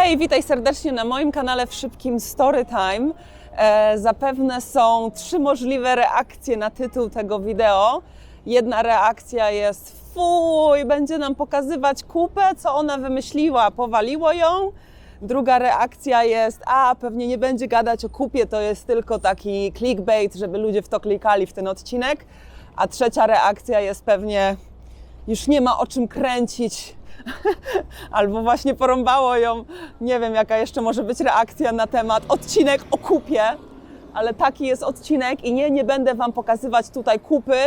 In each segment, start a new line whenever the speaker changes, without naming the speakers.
Hej, witaj serdecznie na moim kanale w szybkim Storytime. Zapewne są 3 możliwe reakcje na tytuł tego wideo. Jedna reakcja jest: fuj, będzie nam pokazywać kupę, co ona wymyśliła, powaliło ją. Druga reakcja jest: a pewnie nie będzie gadać o kupie, to jest tylko taki clickbait, żeby ludzie w to klikali w ten odcinek. A trzecia reakcja jest pewnie: już nie ma o czym kręcić. Albo właśnie porąbało ją. Nie wiem, jaka jeszcze może być reakcja na temat odcinek o kupie, ale taki jest odcinek i nie będę Wam pokazywać tutaj kupy,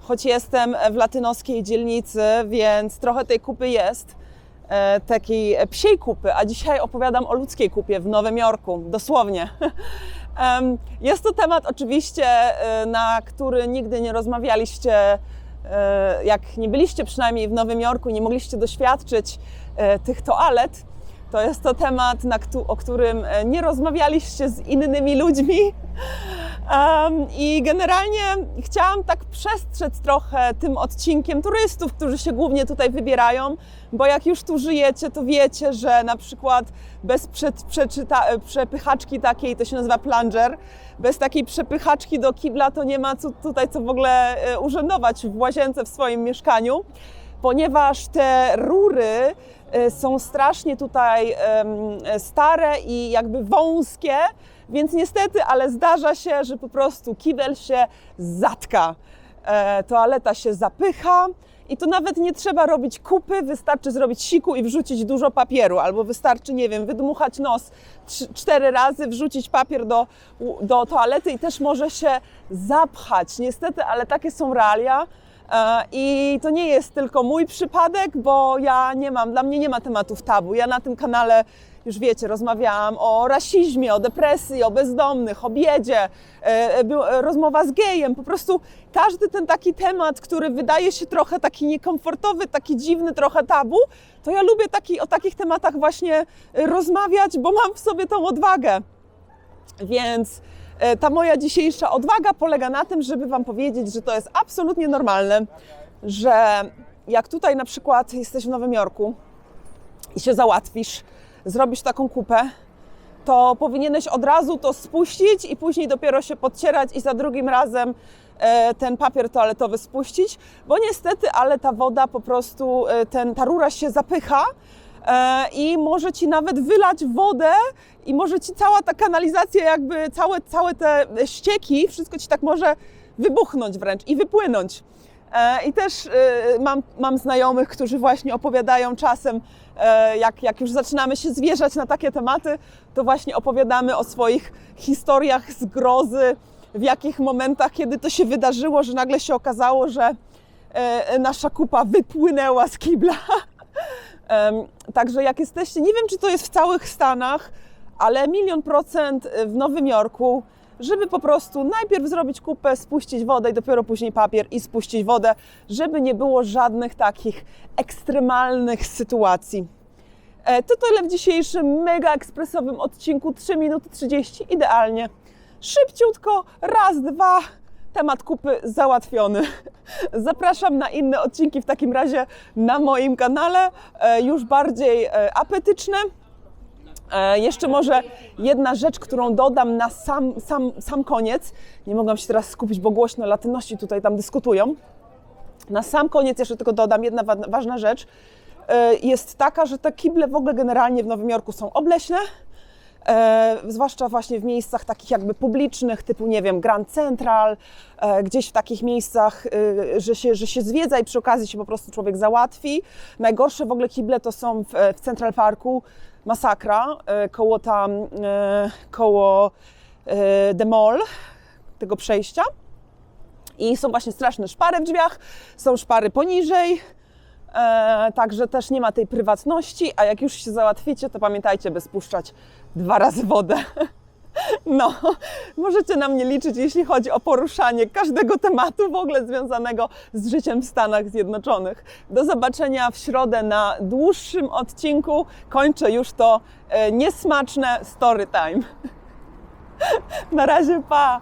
choć jestem w latynoskiej dzielnicy, więc trochę tej kupy jest, takiej psiej kupy, a dzisiaj opowiadam o ludzkiej kupie w Nowym Jorku, dosłownie. Jest to temat oczywiście, na który nigdy nie rozmawialiście. Jak nie byliście przynajmniej w Nowym Jorku, nie mogliście doświadczyć tych toalet, to jest to temat, o którym nie rozmawialiście z innymi ludźmi. I generalnie chciałam tak przestrzec trochę tym odcinkiem turystów, którzy się głównie tutaj wybierają, bo jak już tu żyjecie, to wiecie, że na przykład bez przepychaczki takiej, to się nazywa plunger, bez takiej przepychaczki do kibla to nie ma tutaj co w ogóle urzędować w łazience w swoim mieszkaniu, ponieważ te rury są strasznie tutaj stare i jakby wąskie, więc niestety, ale zdarza się, że po prostu kibel się zatka, toaleta się zapycha i to nawet nie trzeba robić kupy, wystarczy zrobić siku i wrzucić dużo papieru, albo wystarczy, nie wiem, wydmuchać nos 4 razy, wrzucić papier do toalety i też może się zapchać. Niestety, ale takie są realia. I to nie jest tylko mój przypadek, bo dla mnie nie ma tematów tabu. Ja na tym kanale, już wiecie, rozmawiałam o rasizmie, o depresji, o bezdomnych, o biedzie, rozmowa z gejem, po prostu każdy ten taki temat, który wydaje się trochę taki niekomfortowy, taki dziwny, trochę tabu, to ja lubię o takich tematach właśnie rozmawiać, bo mam w sobie tą odwagę. Więc ta moja dzisiejsza odwaga polega na tym, żeby Wam powiedzieć, że to jest absolutnie normalne, że jak tutaj na przykład jesteś w Nowym Jorku i się załatwisz, zrobisz taką kupę, to powinieneś od razu to spuścić i później dopiero się podcierać i za drugim razem ten papier toaletowy spuścić, bo niestety, ale ta woda po prostu, ta rura się zapycha i może Ci nawet wylać wodę i może Ci cała ta kanalizacja, jakby całe te ścieki, wszystko Ci tak może wybuchnąć wręcz i wypłynąć. I też mam znajomych, którzy właśnie opowiadają czasem, jak już zaczynamy się zwierzać na takie tematy, to właśnie opowiadamy o swoich historiach zgrozy, w jakich momentach, kiedy to się wydarzyło, że nagle się okazało, że nasza kupa wypłynęła z kibla. Także jak jesteście, nie wiem, czy to jest w całych Stanach, ale 1,000,000% w Nowym Jorku, żeby po prostu najpierw zrobić kupę, spuścić wodę i dopiero później papier i spuścić wodę, żeby nie było żadnych takich ekstremalnych sytuacji. To tyle w dzisiejszym mega ekspresowym odcinku, 3 minuty 30, idealnie. Szybciutko, raz, dwa, temat kupy załatwiony. Zapraszam na inne odcinki w takim razie na moim kanale, już bardziej apetyczne. Jeszcze może jedna rzecz, którą dodam na sam koniec. Nie mogłam się teraz skupić, bo głośno latyności tutaj tam dyskutują. Na sam koniec jeszcze tylko dodam jedna ważna rzecz. Jest taka, że te kible w ogóle generalnie w Nowym Jorku są obleśne. Zwłaszcza właśnie w miejscach takich jakby publicznych, typu, nie wiem, Grand Central, gdzieś w takich miejscach, że się zwiedza i przy okazji się po prostu człowiek załatwi. Najgorsze w ogóle kible to są w Central Parku, masakra, koło The Mall, tego przejścia. I są właśnie straszne szpary w drzwiach, są szpary poniżej. Także też nie ma tej prywatności, a jak już się załatwicie, to pamiętajcie, by spuszczać 2 razy wodę. No, możecie na mnie liczyć, jeśli chodzi o poruszanie każdego tematu w ogóle związanego z życiem w Stanach Zjednoczonych. Do zobaczenia w środę na dłuższym odcinku. Kończę już to niesmaczne story time. Na razie, pa!